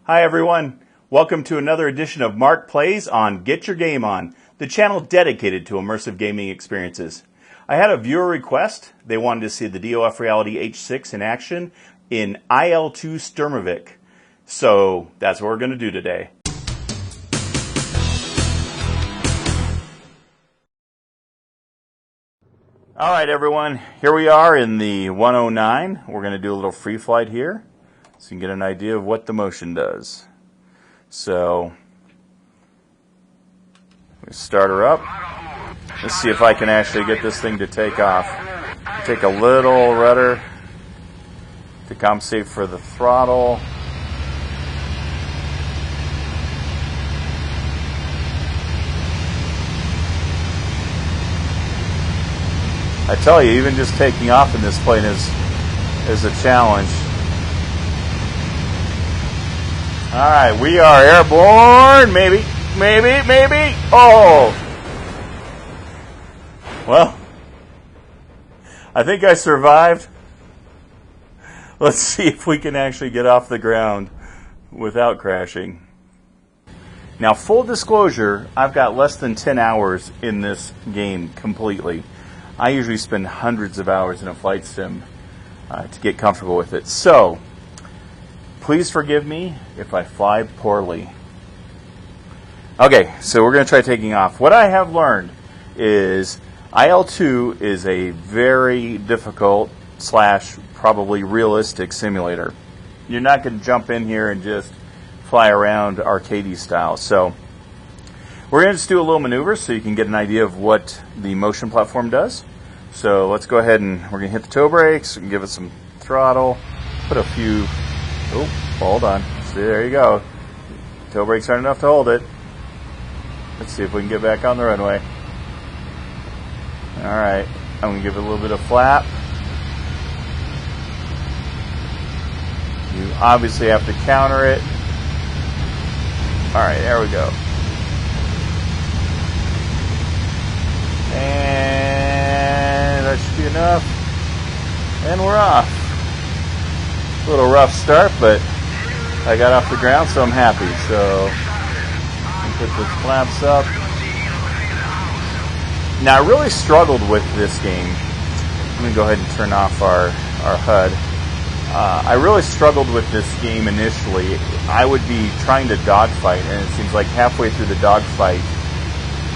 Hi everyone, welcome to another edition of Mark Plays on Get Your Game On, the channel dedicated to immersive gaming experiences. I had a viewer request. They wanted to see the DOF Reality H6 in action in IL2 Sturmovik. So that's what we're going to do today. All right everyone, here we are in the 109. We're going to do a little free flight here, so you can get an idea of what the motion does. So, we start her up. Let's see if I can actually get this thing to take off. Take a little rudder to compensate for the throttle. I tell you, even just taking off in this plane is a challenge. Alright, we are airborne. Maybe. Oh! Well, I think I survived. Let's see if we can actually get off the ground without crashing. Now, full disclosure, I've got less than 10 hours in this game completely. I usually spend hundreds of hours in a flight sim to get comfortable with it. So, please forgive me if I fly poorly. Okay, so we're going to try taking off. What I have learned is IL2 is a very difficult / probably realistic simulator. You're not going to jump in here and just fly around arcadey style. So we're going to just do a little maneuver so you can get an idea of what the motion platform does. So let's go ahead and we're going to hit the toe brakes and give it some throttle. Put a few... Oh, hold on. See, there you go. Toe brakes aren't enough to hold it. Let's see if we can get back on the runway. Alright, I'm going to give it a little bit of flap. You obviously have to counter it. Alright, there we go. And that should be enough. And we're off. A little rough start, but I got off the ground, so I'm happy. So, put the flaps up. Now, I really struggled with this game. Let me go ahead and turn off our HUD. I really struggled with this game initially. I would be trying to dogfight, and it seems like halfway through the dogfight,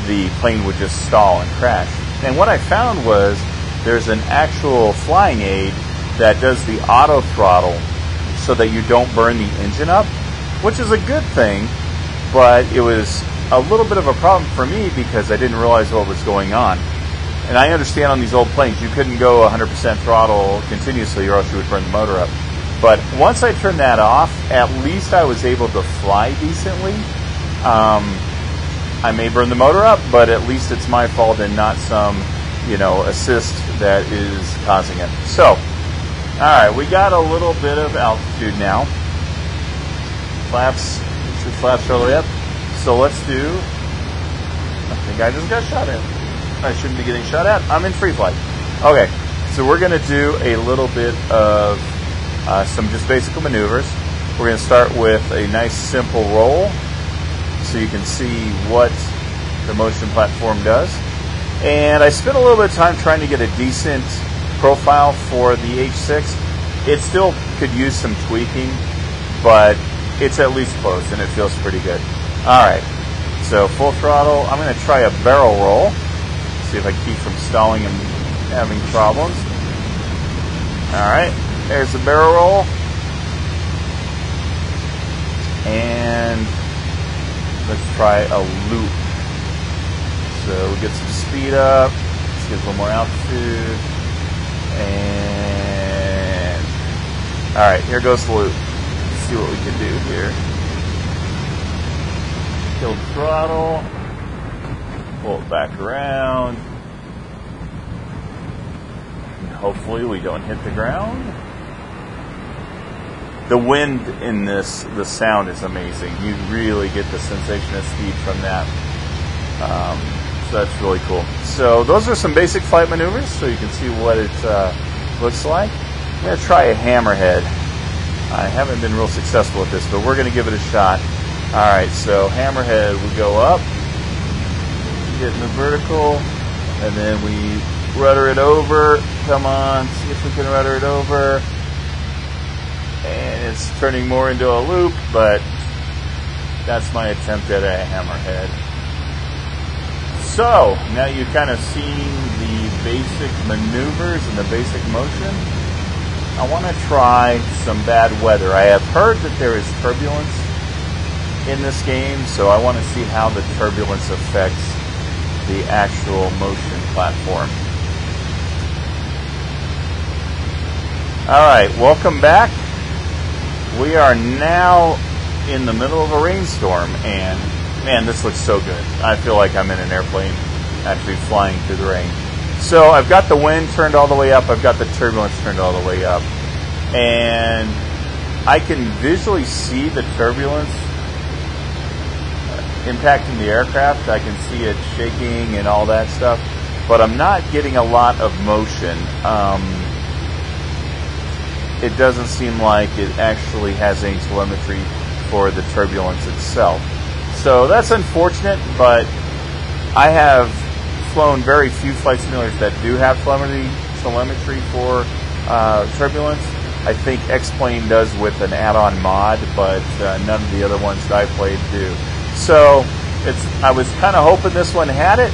the plane would just stall and crash. And what I found was there's an actual flying aid that does the auto throttle so that you don't burn the engine up, which is a good thing, but it was a little bit of a problem for me because I didn't realize what was going on. And I understand on these old planes you couldn't go 100% throttle continuously or else you would burn the motor up. But once I turned that off, at least I was able to fly decently. I may burn the motor up, but at least it's my fault and not some, assist that is causing it. So, alright, we got a little bit of altitude now. Flaps all the way up. So let's do, I think I just got shot at. I shouldn't be getting shot at. I'm in free flight. Okay, so we're going to do a little bit of some just basic maneuvers. We're going to start with a nice simple roll so you can see what the motion platform does. And I spent a little bit of time trying to get a decent profile for the H6. It still could use some tweaking, but it's at least close and it feels pretty good. Alright, so full throttle. I'm going to try a barrel roll. See if I keep from stalling and having problems. Alright, there's the barrel roll. And let's try a loop. So we get some speed up. Let's get a little more altitude. And alright, here goes the loop. Let's see what we can do here. Kill the throttle. Pull it back around. And hopefully we don't hit the ground. The wind in this, the sound is amazing. You really get the sensation of speed from that. So that's really cool. So those are some basic flight maneuvers so you can see what it looks like. I'm going to try a hammerhead. I haven't been real successful with this, but we're going to give it a shot. Alright, so hammerhead, we go up, get in the vertical, and then we rudder it over. Come on, see if we can rudder it over. And it's turning more into a loop, but that's my attempt at a hammerhead. So, now you've kind of seen the basic maneuvers and the basic motion. I want to try some bad weather. I have heard that there is turbulence in this game, so I want to see how the turbulence affects the actual motion platform. Alright, welcome back. We are now in the middle of a rainstorm, and man, this looks so good. I feel like I'm in an airplane actually flying through the rain. So I've got the wind turned all the way up, I've got the turbulence turned all the way up, and I can visually see the turbulence impacting the aircraft. I can see it shaking and all that stuff, but I'm not getting a lot of motion. It doesn't seem like it actually has any telemetry for the turbulence itself. So that's unfortunate, but I have flown very few flight simulators that do have telemetry for turbulence. I think X-Plane does with an add-on mod, but none of the other ones that I played do. So I was kind of hoping this one had it,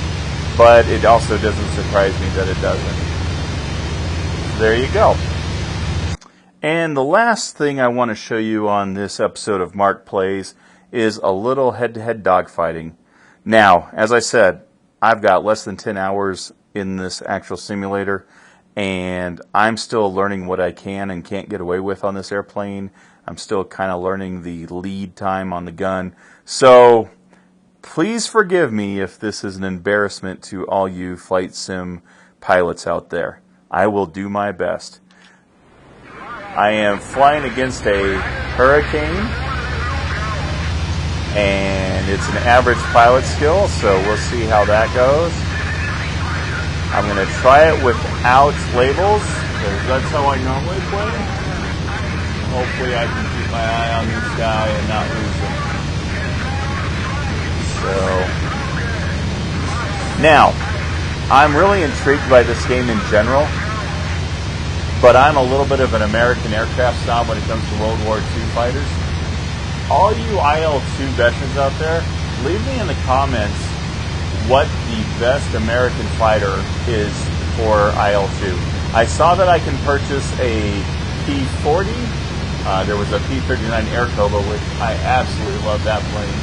but it also doesn't surprise me that it doesn't. There you go. And the last thing I want to show you on this episode of Mark Plays is a little head-to-head dogfighting. Now, as I said, I've got less than 10 hours in this actual simulator, and I'm still learning what I can and can't get away with on this airplane. I'm still kind of learning the lead time on the gun. So please forgive me if this is an embarrassment to all you flight sim pilots out there. I will do my best. I am flying against a hurricane, and it's an average pilot skill, so we'll see how that goes. I'm going to try it without labels, because that's how I normally play. Hopefully I can keep my eye on this guy and not lose him. So, now, I'm really intrigued by this game in general, but I'm a little bit of an American aircraft snob when it comes to World War II fighters. All you IL2 veterans out there, leave me in the comments what the best American fighter is for IL2. I saw that I can purchase a P-40. There was a P-39 Aircoba, which I absolutely love that plane.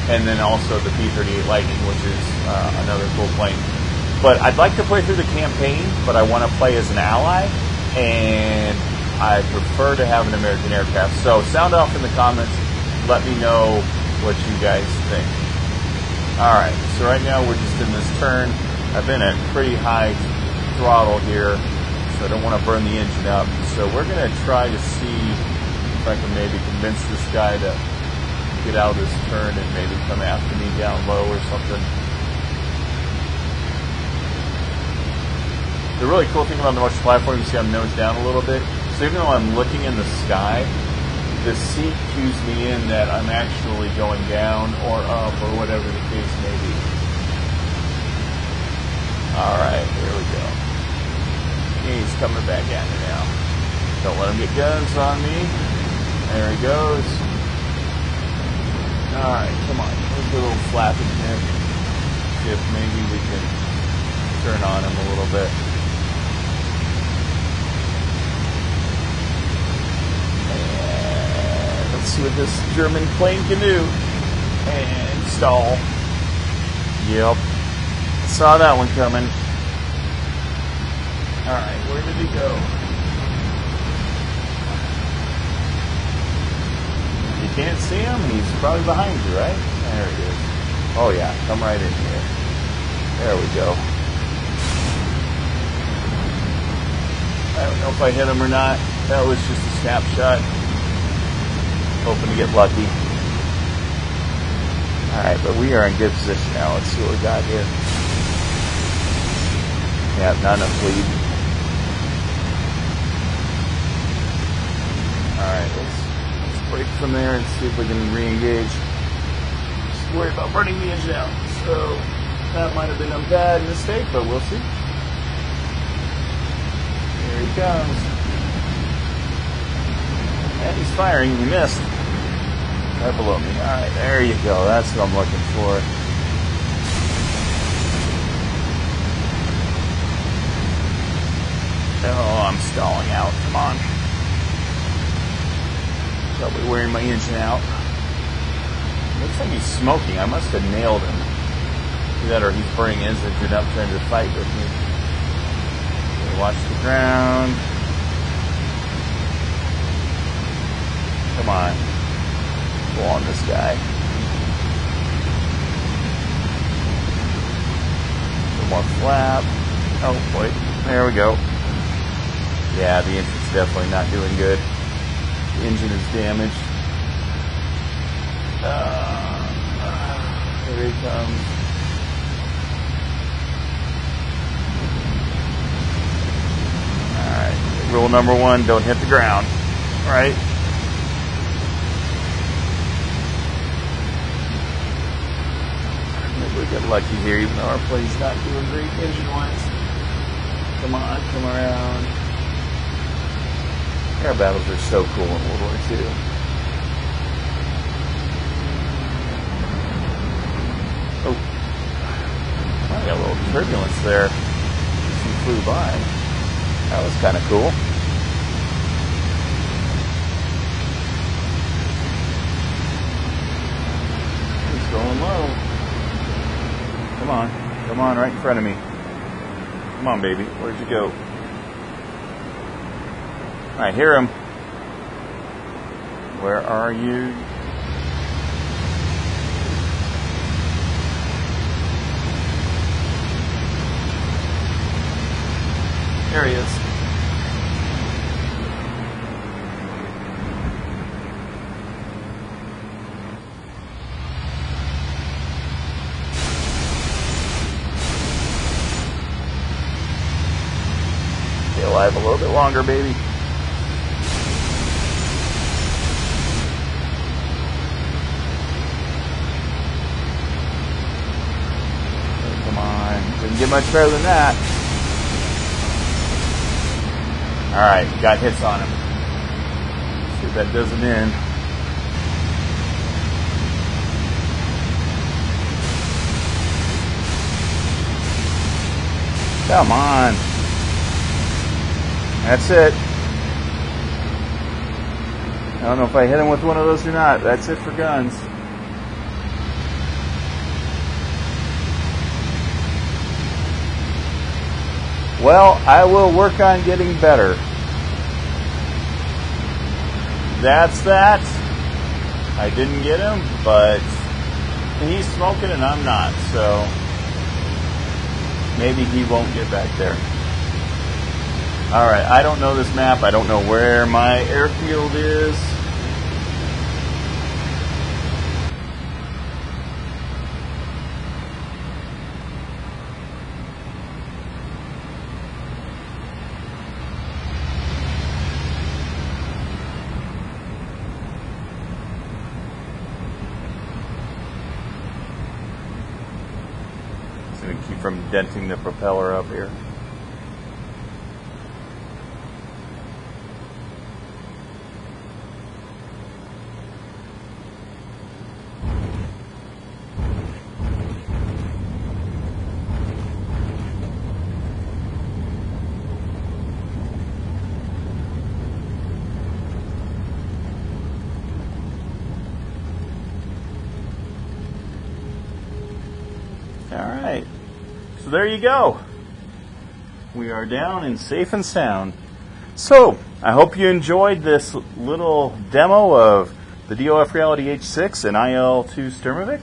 And then also the P-38 Lightning, which is another cool plane. But I'd like to play through the campaign, but I want to play as an ally. And I prefer to have an American aircraft. So sound off in the comments. Let me know what you guys think. Alright, so right now we're just in this turn. I've been at pretty high throttle here, so I don't want to burn the engine up. So we're going to try to see if I can maybe convince this guy to get out of this turn and maybe come after me down low or something. The really cool thing about the motion platform, you see I'm nose down a little bit. So even though I'm looking in the sky, the seat cues me in that I'm actually going down or up or whatever the case may be. Alright, here we go. He's coming back at me now. Don't let him get guns on me. There he goes. Alright, come on. Let's do a little flapping here. See if maybe we can turn on him a little bit. Let's see what this German plane can do. And stall. Yep. Saw that one coming. Alright, where did he go? You can't see him? He's probably behind you, right? There he is. Oh yeah, come right in here. There we go. I don't know if I hit him or not. That was just a snapshot. Hoping to get lucky. Alright, but we are in good position now. Let's see what we got here. Yeah, not enough lead. Alright, Alright, let's break from there and see if we can re-engage. Just worry about burning the engine out. So that might have been a bad mistake, but we'll see. Here he comes. And he's firing. He missed. Right below me. Alright, there you go. That's what I'm looking for. Oh, I'm stalling out. Come on. Probably wearing my engine out. Looks like he's smoking. I must have nailed him. Either that or he's burning his engine up trying to fight with me. Okay, watch the ground. Come on. Go on this guy. A little more flap. Oh boy. There we go. Yeah, the engine's definitely not doing good. The engine is damaged. Here he comes. Alright, rule number 1, don't hit the ground. Right? Maybe we get lucky here, even though our plane's not doing great engine-wise. Come on, come around. Air battles are so cool in World War II. Oh, I got a little turbulence there. She flew by. That was kind of cool. He's going low. Come on, right in front of me. Come on, baby. Where'd you go? I hear him. Where are you? There he is. Stay alive a little bit longer, baby. Didn't get much better than that. Alright, got hits on him. See if that does him in. Come on. That's it. I don't know if I hit him with one of those or not. That's it for guns. Well, I will work on getting better. That's that. I didn't get him, but he's smoking and I'm not, so maybe he won't get back there. Alright, I don't know this map. I don't know where my airfield is. Keep from denting the propeller up here. All right. So there you go. We are down and safe and sound. So, I hope you enjoyed this little demo of the DOF Reality H6 and IL2 Sturmovik.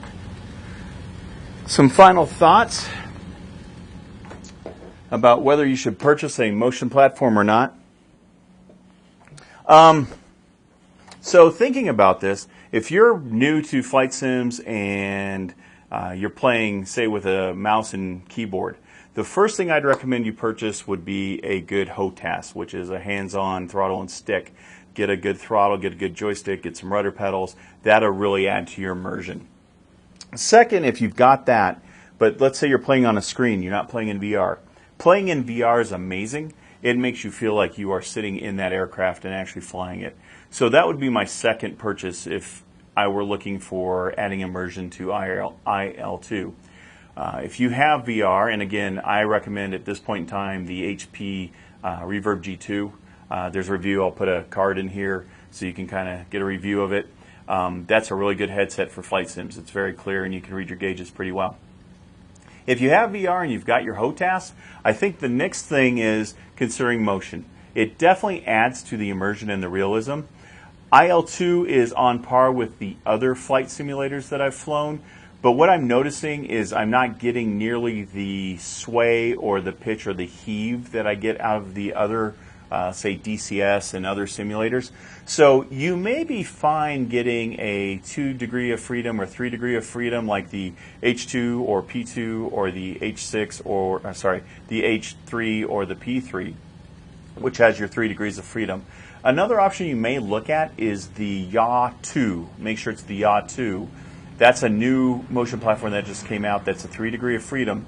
Some final thoughts about whether you should purchase a motion platform or not. So thinking about this, if you're new to flight sims and you're playing, say, with a mouse and keyboard, the first thing I'd recommend you purchase would be a good HOTAS, which is a hands-on throttle and stick get a good throttle, get a good joystick, get some rudder pedals. That'll really add to your immersion. Second, if you've got that, but let's say you're playing on a screen, you're not playing in VR. Playing in VR is amazing. It makes you feel like you are sitting in that aircraft and actually flying it. So that would be my second purchase if I were looking for adding immersion to IL2. If you have VR, and again, I recommend at this point in time the HP Reverb G2. There's a review. I'll put a card in here so you can kind of get a review of it. That's a really good headset for flight sims. It's very clear and you can read your gauges pretty well. If you have VR and you've got your HOTAS, I think the next thing is considering motion. It definitely adds to the immersion and the realism. IL2 is on par with the other flight simulators that I've flown, but what I'm noticing is I'm not getting nearly the sway or the pitch or the heave that I get out of the other, say, DCS and other simulators. So you may be fine getting a 2 degree of freedom or 3 degree of freedom like the H2 or P2 or the H6 or, the H3 or the P3, which has your 3 degrees of freedom. Another option you may look at is the WWII. Make sure it's the WWII. That's a new motion platform that just came out that's a 3 degree of freedom,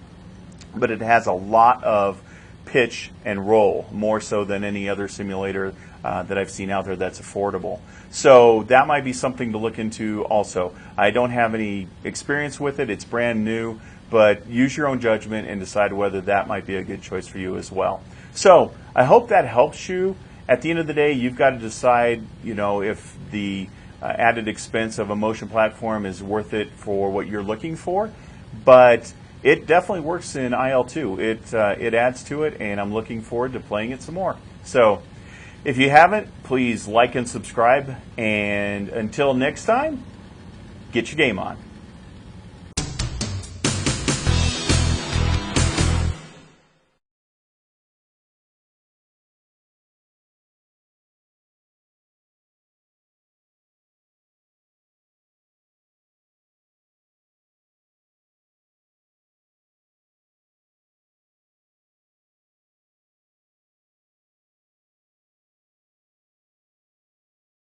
but it has a lot of pitch and roll, more so than any other simulator that I've seen out there that's affordable. So that might be something to look into also. I don't have any experience with it. It's brand new, but use your own judgment and decide whether that might be a good choice for you as well. So I hope that helps you. At the end of the day, you've got to decide, if the added expense of a motion platform is worth it for what you're looking for. But it definitely works in IL2. It adds to it, and I'm looking forward to playing it some more. So if you haven't, please like and subscribe. And until next time, get your game on.